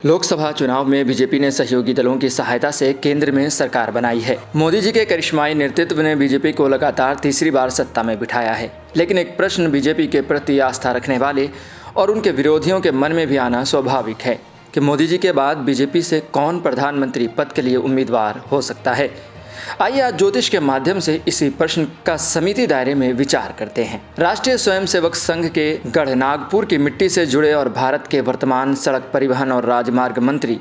लोकसभा चुनाव में बीजेपी ने सहयोगी दलों की सहायता से केंद्र में सरकार बनाई है। मोदी जी के करिश्माई नेतृत्व ने बीजेपी को लगातार तीसरी बार सत्ता में बिठाया है। लेकिन एक प्रश्न बीजेपी के प्रति आस्था रखने वाले और उनके विरोधियों के मन में भी आना स्वाभाविक है कि मोदी जी के बाद बीजेपी से कौन प्रधानमंत्री पद के लिए उम्मीदवार हो सकता है। आइए आज ज्योतिष के माध्यम से इसी प्रश्न का समिति दायरे में विचार करते हैं। राष्ट्रीय स्वयंसेवक संघ के गढ़ नागपुर की मिट्टी से जुड़े और भारत के वर्तमान सड़क परिवहन और राजमार्ग मंत्री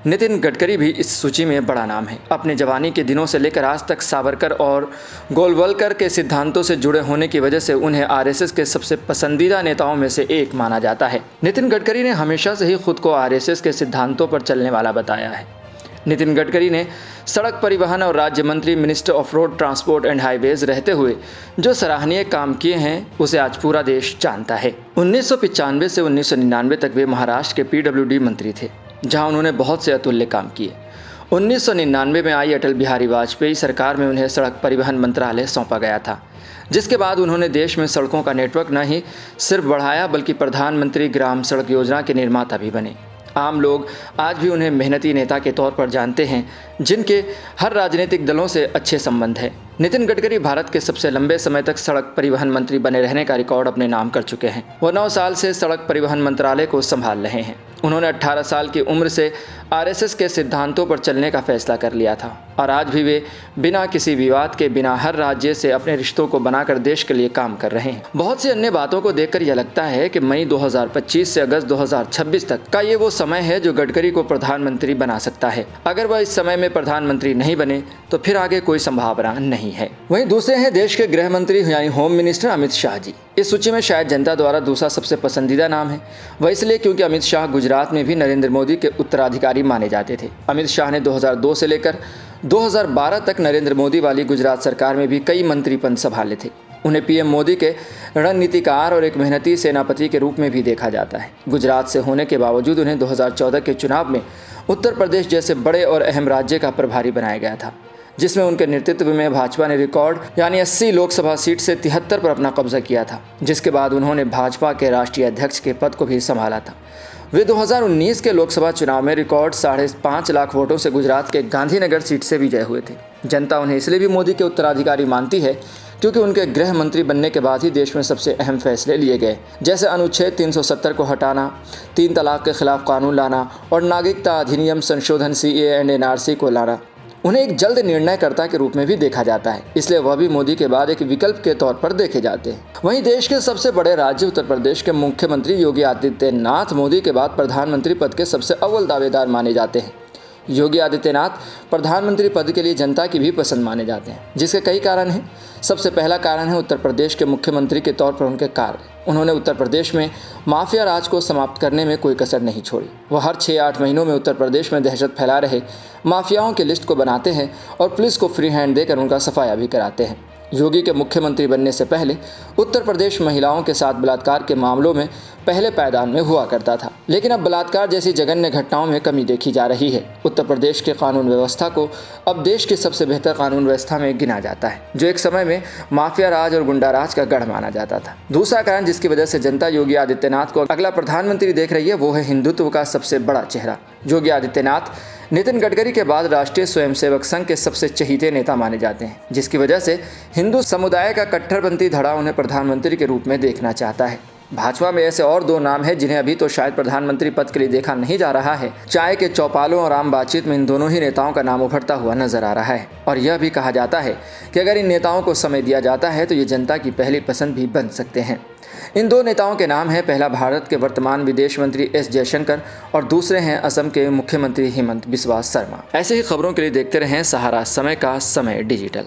नितिन गडकरी भी इस सूची में बड़ा नाम है। अपने जवानी के दिनों से लेकर आज तक सावरकर और गोलवलकर के सिद्धांतों से जुड़े होने की वजह से उन्हें आरएसएस के सबसे पसंदीदा नेताओं में से एक माना जाता है। नितिन गडकरी ने हमेशा से ही खुद को आरएसएस के सिद्धांतों पर चलने वाला बताया है। नितिन गडकरी ने सड़क परिवहन और राज्य मंत्री minister of road transport and highways रहते हुए जो सराहनीय काम किए हैं उसे आज पूरा देश जानता है। 1995 से 1999 तक वे महाराष्ट्र के पीडब्ल्यूडी मंत्री थे, जहां उन्होंने बहुत से अतुल्य काम किए। 1999 में आई अटल बिहारी वाजपेयी सरकार में उन्हें सड़क परिवहन मंत्रालय सौंपा गया था, जिसके बाद उन्होंने देश में सड़कों का नेटवर्क न ही सिर्फ बढ़ाया बल्कि प्रधानमंत्री ग्राम सड़क योजना के निर्माता भी बने। आम लोग आज भी उन्हें मेहनती नेता के तौर पर जानते हैं, जिनके हर राजनीतिक दलों से अच्छे संबंध है। नितिन गडकरी भारत के सबसे लंबे समय तक सड़क परिवहन मंत्री बने रहने का रिकॉर्ड अपने नाम कर चुके हैं। वो 9 साल से सड़क परिवहन मंत्रालय को संभाल रहे हैं। उन्होंने 18 साल की उम्र से आरएसएस के सिद्धांतों पर चलने का फैसला कर लिया था और आज भी वे बिना किसी विवाद के बिना हर राज्य से अपने रिश्तों को बनाकर देश के लिए काम कर रहे हैं। बहुत सी अन्य बातों को देखकर यह लगता है कि मई 2025 से अगस्त 2026 तक का ये वो समय है जो गडकरी को प्रधानमंत्री बना सकता है। अगर वह इस समय में प्रधानमंत्री नहीं बने तो फिर आगे कोई संभावना नहीं है। वहीं दूसरे हैं देश के गृह मंत्री यानी होम मिनिस्टर अमित शाह जी। इस सूची में शायद जनता द्वारा दूसरा सबसे पसंदीदा नाम है। वह इसलिए क्योंकि अमित शाह गुजरात में भी नरेंद्र मोदी के उत्तराधिकारी माने जाते थे। अमित शाह ने 2002 से लेकर 2012 तक नरेंद्र मोदी वाली गुजरात सरकार में भी कई मंत्री पद संभाले थे। उन्हें पीएम मोदी के रणनीतिकार और एक मेहनती सेनापति के रूप में भी देखा जाता है। गुजरात से होने के बावजूद उन्हें 2014 के चुनाव में उत्तर प्रदेश जैसे बड़े और अहम राज्य का प्रभारी बनाया गया था, जिसमें उनके नेतृत्व में भाजपा ने रिकॉर्ड यानी 80 लोकसभा सीट से 73 पर अपना कब्जा किया था, जिसके बाद उन्होंने भाजपा के राष्ट्रीय अध्यक्ष के पद को भी संभाला था। वे 2019 के लोकसभा चुनाव में रिकॉर्ड 5.5 लाख वोटों से गुजरात के गांधीनगर सीट से विजय हुए थे। जनता उन्हें इसलिए भी मोदी के उत्तराधिकारी मानती है क्योंकि उनके गृह मंत्री बनने के बाद ही देश में सबसे अहम फैसले लिए गए, जैसे अनुच्छेद 370 को हटाना, 3 तलाक के खिलाफ कानून लाना और नागरिकता अधिनियम संशोधन CAA एंड NRC को लाना। उन्हें एक जल्द निर्णयकर्ता के रूप में भी देखा जाता है, इसलिए वह भी मोदी के बाद एक विकल्प के तौर पर देखे जाते हैं। वहीं देश के सबसे बड़े राज्य उत्तर प्रदेश के मुख्यमंत्री योगी आदित्यनाथ मोदी के बाद प्रधानमंत्री पद के सबसे अव्वल दावेदार माने जाते हैं। योगी आदित्यनाथ प्रधानमंत्री पद के लिए जनता की भी पसंद माने जाते हैं, जिसके कई कारण हैं। सबसे पहला कारण है उत्तर प्रदेश के मुख्यमंत्री के तौर पर उनके कार्य। उन्होंने उत्तर प्रदेश में माफिया राज को समाप्त करने में कोई कसर नहीं छोड़ी। वह हर 6-8 महीनों में उत्तर प्रदेश में दहशत फैला रहे माफियाओं की लिस्ट को बनाते हैं और पुलिस को फ्री हैंड देकर उनका सफाया भी कराते हैं। योगी के मुख्यमंत्री बनने से पहले उत्तर प्रदेश महिलाओं के साथ बलात्कार के मामलों में पहले पायदान में हुआ करता था, लेकिन अब बलात्कार जैसी जघन्य घटनाओं में कमी देखी जा रही है। उत्तर प्रदेश के कानून व्यवस्था को अब देश की सबसे बेहतर कानून व्यवस्था में गिना जाता है, जो एक समय में माफिया राज और गुंडा राज का गढ़ माना जाता था। दूसरा कारण जिसकी वजह से जनता योगी आदित्यनाथ को अगला प्रधानमंत्री देख रही है वो है हिंदुत्व का सबसे बड़ा चेहरा। योगी आदित्यनाथ नितिन गडकरी के बाद राष्ट्रीय स्वयंसेवक संघ के सबसे चहीते नेता माने जाते हैं, जिसकी वजह से हिंदू समुदाय का कट्टरपंथी धड़ा उन्हें प्रधानमंत्री के रूप में देखना चाहता है। भाजपा में ऐसे और 2 नाम हैं जिन्हें अभी तो शायद प्रधानमंत्री पद के लिए देखा नहीं जा रहा है। चाय के चौपालों और आम बातचीत में इन दोनों ही नेताओं का नाम उभरता हुआ नजर आ रहा है और यह भी कहा जाता है कि अगर इन नेताओं को समय दिया जाता है तो ये जनता की पहली पसंद भी बन सकते हैं। इन 2 नेताओं के नाम हैं, पहला भारत के वर्तमान विदेश मंत्री S जयशंकर और दूसरे हैं असम के मुख्यमंत्री हेमंत बिस्वा शर्मा। ऐसे ही खबरों के लिए देखते रहें सहारा समय का समय डिजिटल।